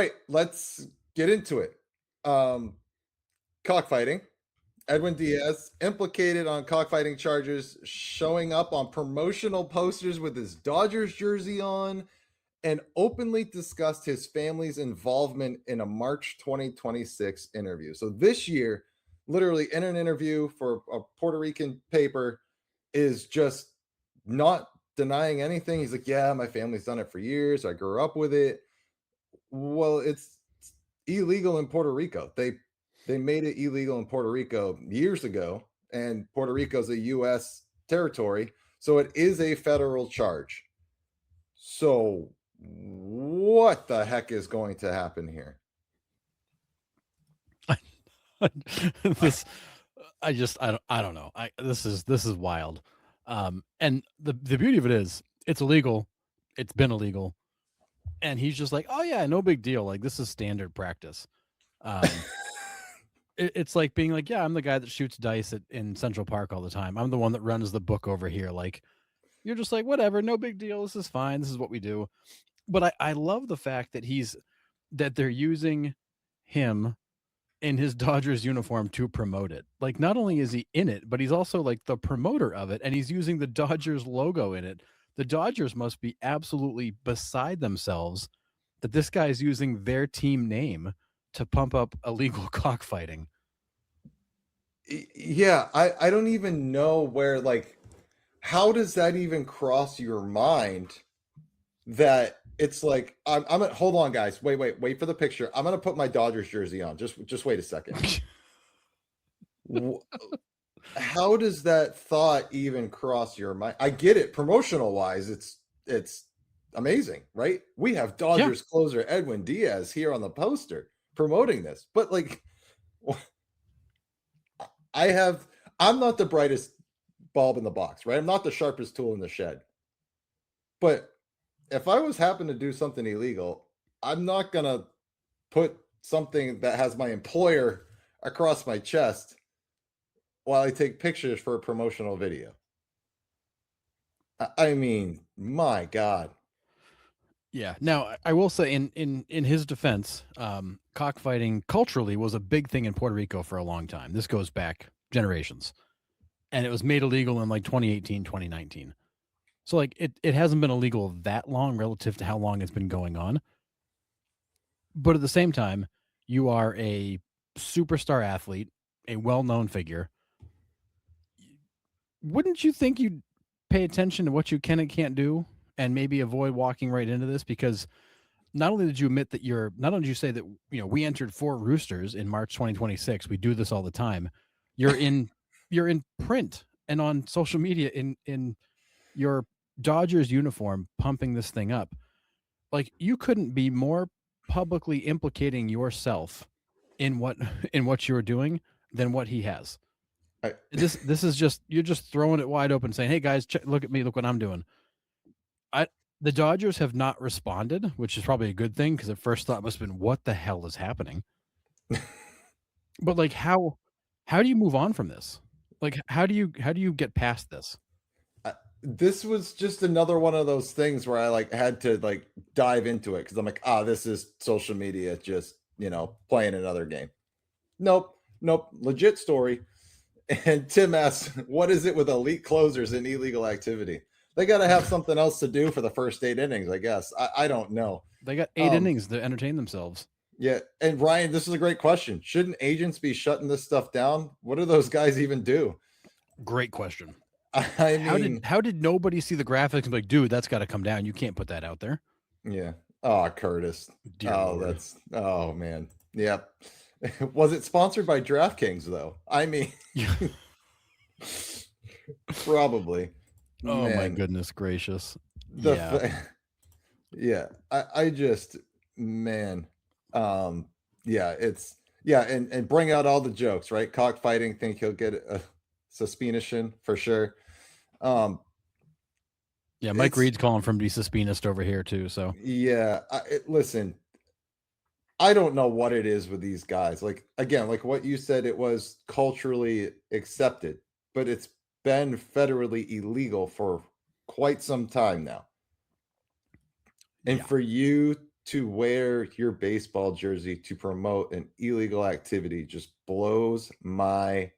right, let's get into it. Um, Cockfighting. Edwin Diaz implicated on cockfighting charges, showing up on promotional posters with his Dodgers jersey on, and openly discussed his family's involvement in a March 2026 interview. So this year, literally in an interview for a Puerto Rican paper, is just not denying anything. He's like, "Yeah, my family's done it for years. I grew up with it." Well, it's illegal in Puerto Rico. They made it illegal in Puerto Rico years ago, and Puerto Rico is a US territory, so it is a federal charge. So what the heck is going to happen here? this I don't know. This is wild. And the beauty of it is it's illegal. It's been illegal. And he's just like, "Oh yeah, no big deal. Like this is standard practice." Um it's like being like, "Yeah, I'm the guy that shoots dice in Central Park all the time. I'm the one that runs the book over here." Like you're just like, "Whatever, no big deal. This is fine. This is what we do." But I love the fact that they're using him in his Dodgers uniform to promote it. Like, not only is he in it, but he's also like the promoter of it, and he's using the Dodgers logo in it. The Dodgers must be absolutely beside themselves that this guy's using their team name to pump up illegal cockfighting. Yeah, I don't even know where, like, how does that even cross your mind that it's like I'm at, hold on guys, wait for the picture. I'm gonna put my Dodgers jersey on. Just wait a second. How does that thought even cross your mind? I get it, promotional wise, it's amazing, right? We have Yeah, Dodgers closer Edwin Diaz here on the poster promoting this, but like I have, I'm not the brightest bulb in the box, right? I'm not the sharpest tool in the shed. But if I was happen to do something illegal, I'm not gonna put something that has my employer across my chest while I take pictures for a promotional video. I mean, my God. yeah. Now, I will say, in his defense, cockfighting culturally was a big thing in Puerto Rico for a long time. This goes back generations, and it was made illegal in like 2018, 2019. So like it hasn't been illegal that long relative to how long it's been going on. But at the same time, you are a superstar athlete, a well-known figure. Wouldn't you think you'd pay attention to what you can and can't do and maybe avoid walking right into this? Because not only did you admit that not only did you say that, we entered 4 roosters in March 2026, we do this all the time. You're in you're in print and on social media in your Dodgers uniform pumping this thing up. Like you couldn't be more publicly implicating yourself in what in what you're doing than what he has. I, This is just you're just throwing it wide open saying, "Hey guys, look at me, look what I'm doing." I The Dodgers have not responded, which is probably a good thing because at first thought must have been what the hell is happening. But like how do you move on from this? Like how do you get past this? this was just another one of those things where I like had to like dive into it because I'm like, this is social media just, playing another game. Nope, legit story. And Tim asks, what is it with elite closers and illegal activity? They got to have something else to do for the first 8 innings, I guess. I don't know. They got 8 Um, innings to entertain themselves. yeah. And Ryan, this is a great question. Shouldn't agents be shutting this stuff down? What do those guys even do? Great question. I mean, How did nobody see the graphics and be like, "Dude, that's got to come down. You can't put that out there." yeah. Oh, Curtis. Dear Lord. Oh, man. Yep. Was it sponsored by DraftKings, though? I mean, probably. Oh my Man, goodness gracious. the Yeah. yeah, I just, man, um, yeah, it's, yeah, and bring out all the jokes, right? Cockfighting, think he'll get a suspicion for sure. Um, Yeah, Mike it's Reed's calling from the suspinist over here too, so yeah. Listen, I don't know what it is with these guys. Like again, like what you said, it was culturally accepted, but it's been federally illegal for quite some time now. And yeah. for you to wear your baseball jersey to promote an illegal activity just blows my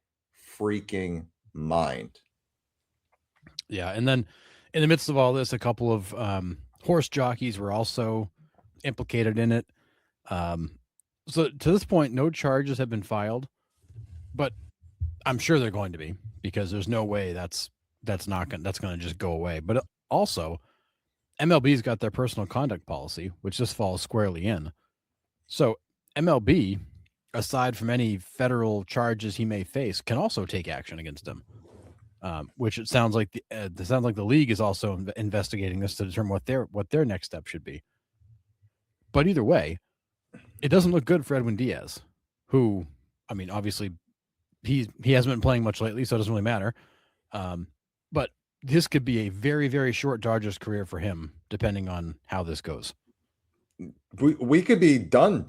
freaking mind. Yeah, and then in the midst of all this, a couple of horse jockeys were also implicated in it. So to this point, no charges have been filed, but I'm sure they're going to be, because there's no way that's going to just go away. But also, MLB's got their personal conduct policy, which just falls squarely in. So MLB, aside from any federal charges he may face, can also take action against him. Which it sounds like the league is also investigating this to determine what their next step should be. But either way, it doesn't look good for Edwin Diaz, who, I mean, obviously he hasn't been playing much lately, so it doesn't really matter. But this could be a very, very short Dodgers career for him, depending on how this goes. We could be done,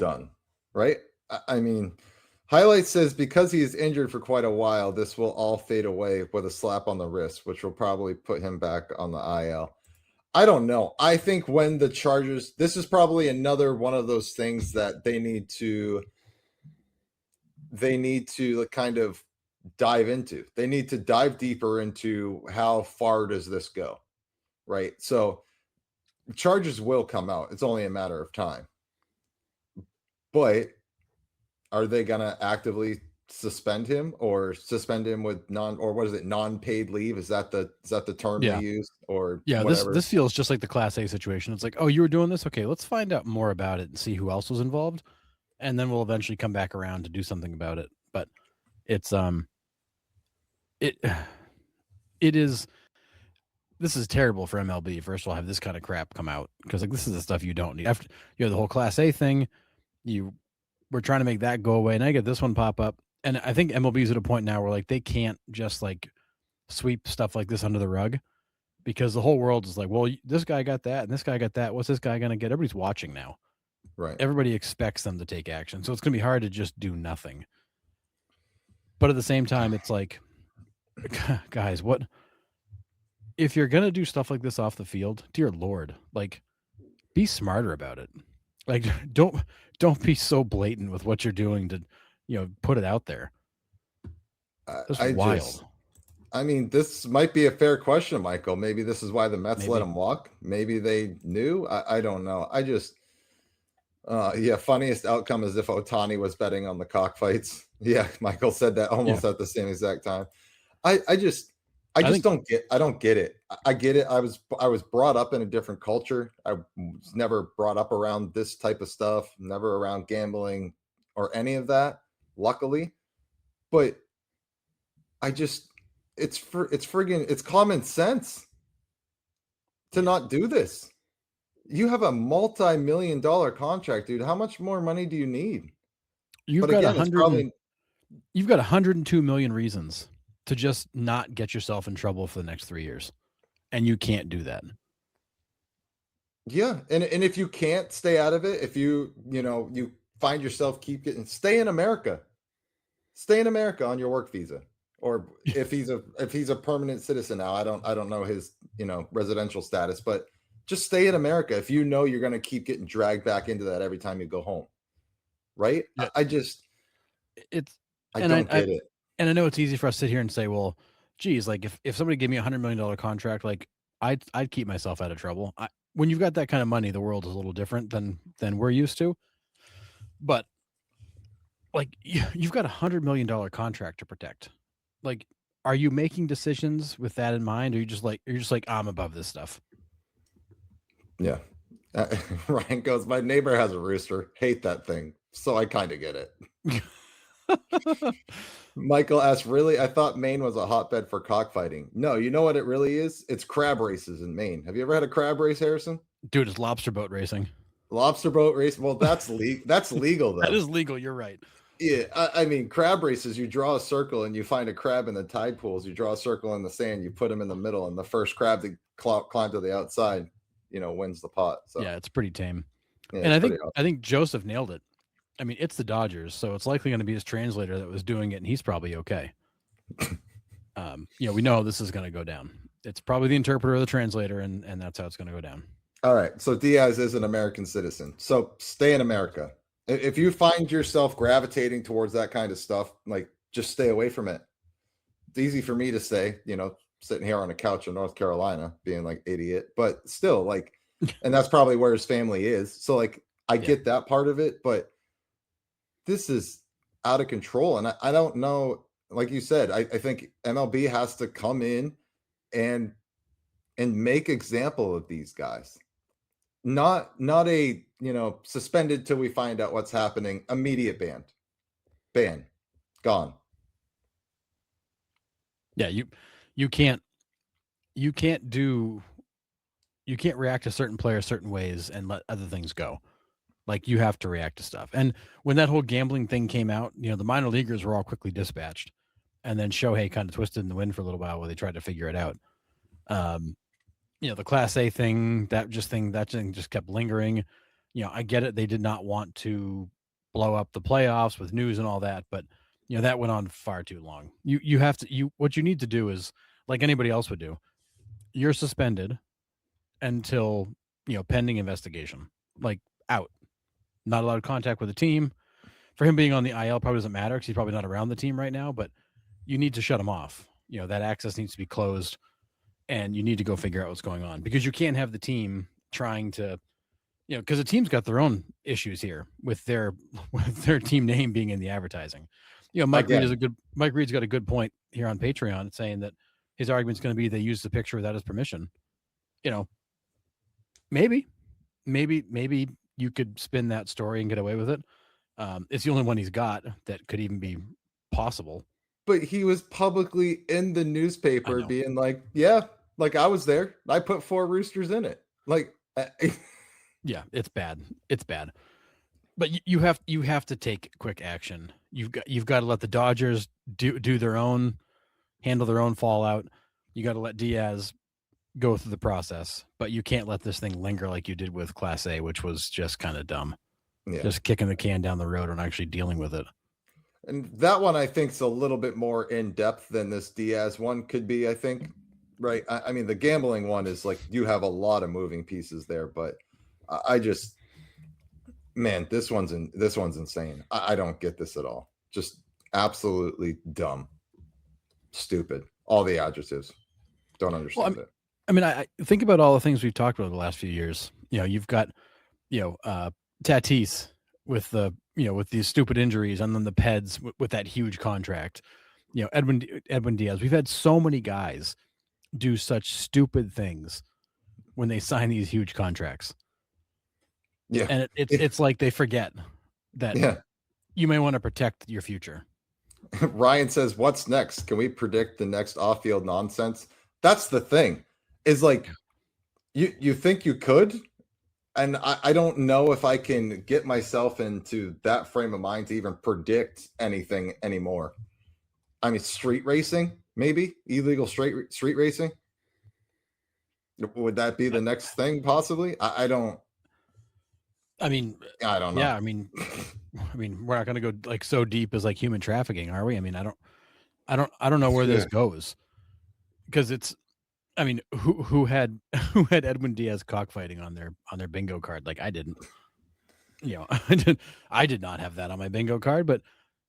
right? I mean, Highlight says because he is injured for quite a while, this will all fade away with a slap on the wrist, which will probably put him back on the IL. I don't know. I think when the Chargers, this is probably another one of those things that they need to kind of dive into. They need to dive deeper into how far does this go, right? So charges will come out. It's only a matter of time. But are they going to actively suspend him or suspend him with non-paid leave? Is that the term they use? Or whatever? This feels just like the Class A situation. It's like, oh, you were doing this? Okay, let's find out more about it and see who else was involved, and then we'll eventually come back around to do something about it. But it's this is terrible for MLB. First of all, have this kind of crap come out, because like this is the stuff you don't need. After the whole Class A thing, we're trying to make that go away, and I get this one pop up, and I think MLB's at a point now where like they can't just like sweep stuff like this under the rug, because the whole world is like, well, this guy got that and this guy got that. What's this guy going to get? Everybody's watching now. Right. Everybody expects them to take action. So it's going to be hard to just do nothing. But at the same time, it's like, guys, what if you're going to do stuff like this off the field? Dear Lord, like be smarter about it. Like don't be so blatant with what you're doing to, put it out there. That's wild. I mean, this might be a fair question, Michael. Maybe this is why the Mets let him walk. Maybe they knew. I don't know. I just, funniest outcome is if Ohtani was betting on the cockfights. Yeah, Michael said that almost at the same exact time. I don't get it. I get it. I was brought up in a different culture. I was never brought up around this type of stuff, never around gambling or any of that, luckily. But it's common sense to not do this. You have a multi-million-dollar contract, dude. How much more money do you need? You've got 102 million reasons to just not get yourself in trouble for the next 3 years, and you can't do that. Yeah, and if you can't stay out of it, if you find yourself stay in America. Stay in America on your work visa. Or if he's a permanent citizen now, I don't know his residential status, but just stay in America if you know you're going to keep getting dragged back into that every time you go home, right? Yeah. I don't get it. And I know it's easy for us to sit here and say, well, geez, like if somebody gave me $100 million contract, like I'd keep myself out of trouble. When you've got that kind of money, the world is a little different than we're used to. But like you've got $100 million contract to protect. Like, are you making decisions with that in mind? Or you're just like, I'm above this stuff? Yeah. Ryan goes, my neighbor has a rooster. Hate that thing. So I kind of get it. Michael asks, really? I thought Maine was a hotbed for cockfighting. No, you know what it really is? It's crab races in Maine. Have you ever had a crab race, Harrison? Dude, it's lobster boat racing. Lobster boat race? Well, that's that's legal, though. That is legal. You're right. Yeah, I mean, crab races, you draw a circle and you find a crab in the tide pools. You draw a circle in the sand, you put them in the middle, and the first crab to climb to the outside, wins the pot. So yeah, it's pretty tame. Yeah, and I think Joseph nailed it. I mean, it's the Dodgers, so it's likely going to be his translator that was doing it, and he's probably okay. We know this is going to go down. It's probably the interpreter or the translator, and that's how it's going to go down. All right. So Diaz is an American citizen. So stay in America. If you find yourself gravitating towards that kind of stuff, like just stay away from it. It's easy for me to say, sitting here on a couch in North Carolina, being like idiot, but still, like, and that's probably where his family is. So, like, I get that part of it, but this is out of control. And I don't know, like you said, I think MLB has to come in and make example of these guys. Not a, suspended till we find out what's happening, immediate ban, gone. Yeah, you can't react to certain players certain ways and let other things go. Like, you have to react to stuff. And when that whole gambling thing came out, the minor leaguers were all quickly dispatched, and then Shohei kind of twisted in the wind for a little while while they tried to figure it out. The Class A thing, that thing just kept lingering. I get it. They did not want to blow up the playoffs with news and all that, but that went on far too long. What you need to do is, like anybody else would do, you're suspended until, pending investigation, like out, not allowed contact with the team. For him being on the IL probably doesn't matter because he's probably not around the team right now, but you need to shut him off. That access needs to be closed, and you need to go figure out what's going on, because you can't have the team trying to, because the team's got their own issues here with their team name being in the advertising. Mike Reed's got a good point here on Patreon saying that his argument's going to be they used the picture without his permission. Maybe you could spin that story and get away with it. It's the only one he's got that could even be possible. But he was publicly in the newspaper being like, yeah, like I was there. I put 4 roosters in it. Like, yeah, it's bad. It's bad. But you have to take quick action. You've got to let the Dodgers do their own, handle their own fallout. You got to let Diaz go through the process, but you can't let this thing linger like you did with Class A, which was just kind of dumb. Yeah. Just kicking the can down the road and actually dealing with it. And that one, I think, is a little bit more in depth than this Diaz one could be, I think. Right. I mean, the gambling one is like, you have a lot of moving pieces there, but man, this one's insane. I don't get this at all. Just absolutely dumb, stupid. All the adjectives. Don't understand it. I mean, I think about all the things we've talked about the last few years. You've got, Tatis with with these stupid injuries, and then the Peds with that huge contract. Edwin Diaz. We've had so many guys do such stupid things when they sign these huge contracts. Yeah, and it's like they forget that you may want to protect your future. Ryan says, "What's next? Can we predict the next off-field nonsense?" That's the thing. Is like, you think you could, and I don't know if I can get myself into that frame of mind to even predict anything anymore. I mean, street racing, maybe illegal street racing. Would that be the next thing? Possibly. I don't. I mean, I don't know. Yeah, I mean, we're not going to go like so deep as like human trafficking, are we? I mean, I don't know where this goes, because it's. I mean, who had Edwin Diaz cockfighting on their bingo card? Like, I didn't. I did not have that on my bingo card, but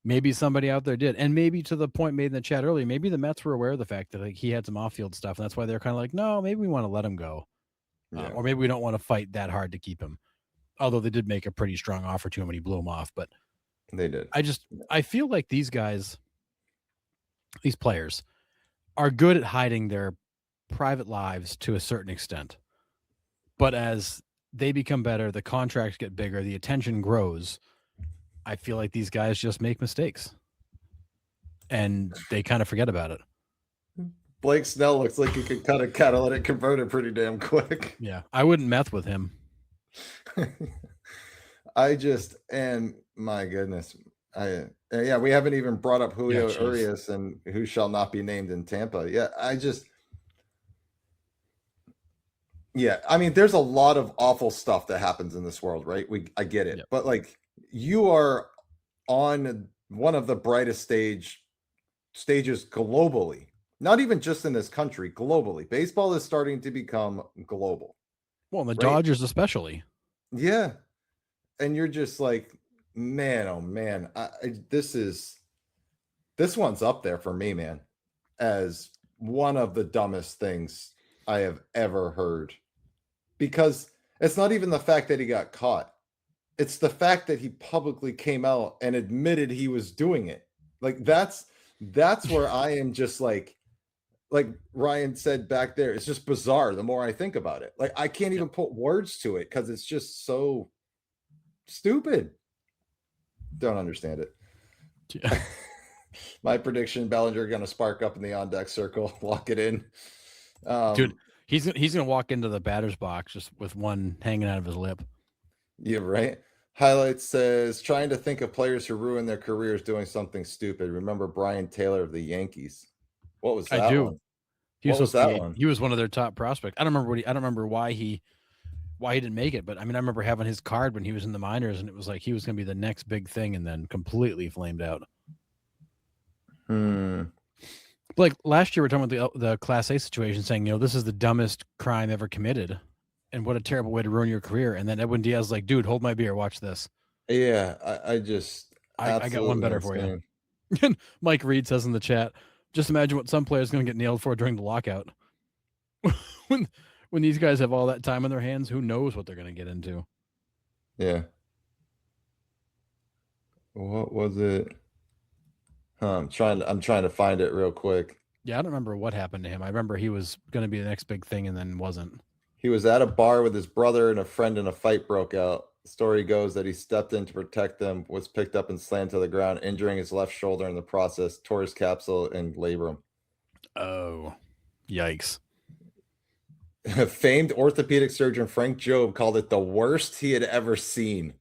maybe somebody out there did. And maybe, to the point made in the chat earlier, maybe the Mets were aware of the fact that like he had some off-field stuff, and that's why they're kind of like, no, maybe we want to let him go, or maybe we don't want to fight that hard to keep him. Although they did make a pretty strong offer to him when he blew him off, but they did. I feel like these guys, these players, are good at hiding their private lives to a certain extent, but as they become better, the contracts get bigger, the attention grows. I feel like these guys just make mistakes, and they kind of forget about it. Blake Snell looks like he could cut a catalytic converter pretty damn quick. Yeah, I wouldn't meth with him. And my goodness, we haven't even brought up Julio Urias and who shall not be named in Tampa. I mean, there's a lot of awful stuff that happens in this world, right? I get it, but like, you are on one of the brightest stages globally, not even just in this country, globally. Baseball is starting to become global. Well, and the right? Dodgers especially. Yeah. And you're just like, man, oh man, this one's up there for me, man, as one of the dumbest things I have ever heard. Because it's not even the fact that he got caught. It's the fact that he publicly came out and admitted he was doing it. Like that's where I am just like Ryan said back there, it's just bizarre the more I think about it. Like I can't even put words to it because it's just so stupid. Don't understand it. Yeah. My prediction: Bellinger going to spark up in the on deck circle, lock it in. Dude, he's gonna walk into the batter's box just with one hanging out of his lip. Yeah, right. Highlights says trying to think of players who ruin their careers doing something stupid. Remember Brian Taylor of the Yankees? What was that I do. one? He was What was supposed to that be. one? He was one of their top prospects. I don't remember why he didn't make it, but I mean, I remember having his card when he was in the minors, and it was like he was going to be the next big thing, and then completely flamed out. Like last year, we were talking about the Class A situation, saying, this is the dumbest crime ever committed, and what a terrible way to ruin your career. And then Edwin Diaz is like, dude, hold my beer, watch this. Yeah, I just I got one better insane. for you. And Mike Reed says in the chat, just imagine what some players going to get nailed for during the lockout. when these guys have all that time on their hands, who knows what they're going to get into? Yeah. What was it? I'm trying to find it real quick. Yeah, I don't remember what happened to him. I remember he was going to be the next big thing and then wasn't. He was at a bar with his brother and a friend and a fight broke out. The story goes that he stepped in to protect them, was picked up and slammed to the ground, injuring his left shoulder in the process, tore his capsule and labrum. Oh, yikes. Famed orthopedic surgeon Frank Jobe called it the worst he had ever seen.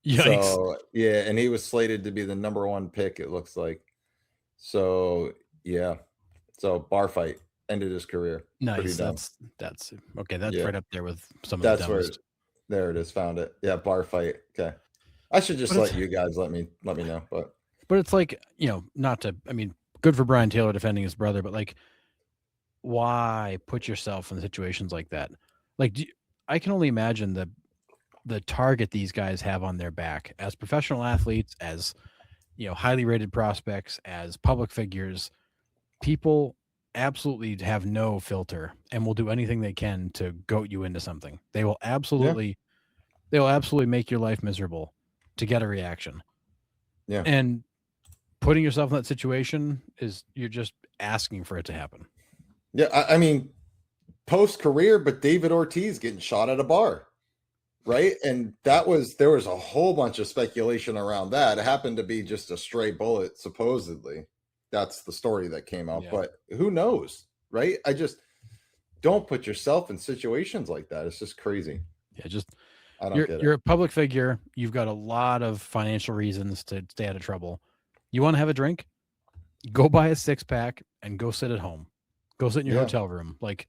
Yikes. So, yeah, and he was slated to be the number 1 pick, it looks like. So, yeah. So, bar fight ended his career. Nice. That's okay. That's right up there with some of That's the dumbest. There it is. Found it. Yeah, bar fight. Okay. I should just let you guys let me know, but it's like, not to, I mean, good for Brian Taylor defending his brother, but like, why put yourself in situations like that? Like, I can only imagine the target these guys have on their back as professional athletes, as highly rated prospects, as public figures. People absolutely have no filter and will do anything they can to goat you into something. They will absolutely make your life miserable to get a reaction. Yeah. And putting yourself in that situation you're just asking for it to happen. Yeah, I mean, post-career, but David Ortiz getting shot at a bar, right? And there was a whole bunch of speculation around that. It happened to be just a stray bullet, supposedly. That's the story that came out, but who knows, right? I just don't put yourself in situations like that. It's just crazy. Yeah, I don't get it. You're a public figure. You've got a lot of financial reasons to stay out of trouble. You want to have a drink? Go buy a 6-pack and go sit at home. Go sit in your hotel room. Like,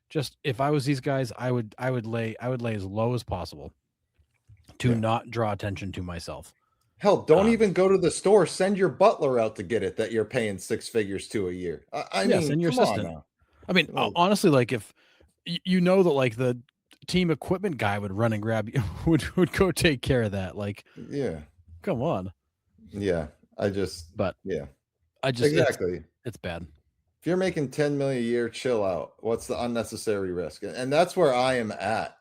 just if I was these guys, I would lay as low as possible to not draw attention to myself. Hell, don't even go to the store. Send your butler out to get it that you're paying 6 figures to a year. I mean, send your come assistant. on now. I mean, honestly, like if that like the team equipment guy would run and grab you, would go take care of that. Like, come on. Yeah, exactly. It's bad. If you're making 10 million a year, chill out. What's the unnecessary risk? And that's where I am at.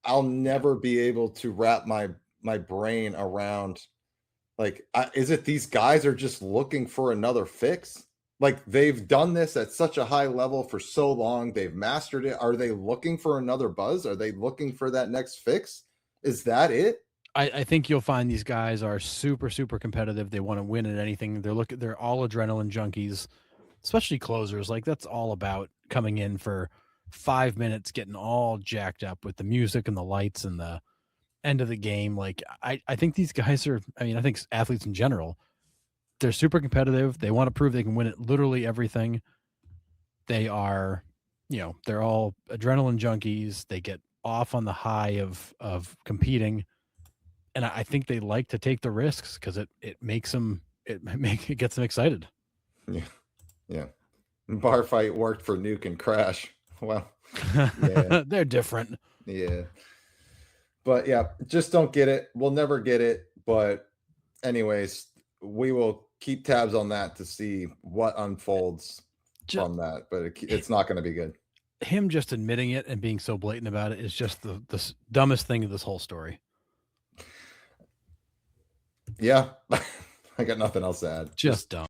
I'll never be able to wrap my brain around, like, is it these guys are just looking for another fix? Like, they've done this at such a high level for so long, they've mastered it. Are they looking for another buzz? Are they looking for that next fix? Is that it? I think you'll find these guys are super, super competitive. They want to win at anything. They're all adrenaline junkies, especially closers. Like, that's all about coming in for 5 minutes, getting all jacked up with the music and the lights and the end of the game. Like, I think these guys are, I think athletes in general, they're super competitive. They want to prove they can win at literally everything. They are, they're all adrenaline junkies. They get off on the high of competing. And I think they like to take the risks because it makes them, it gets them excited. Yeah. Bar fight worked for Nuke and Crash. Well, yeah. They're different. Yeah. But yeah, just don't get it. We'll never get it. But anyways, we will keep tabs on that to see what unfolds from that. But it's not going to be good. Him just admitting it and being so blatant about it is just the dumbest thing of this whole story. Yeah. I got nothing else to add. Just dumb.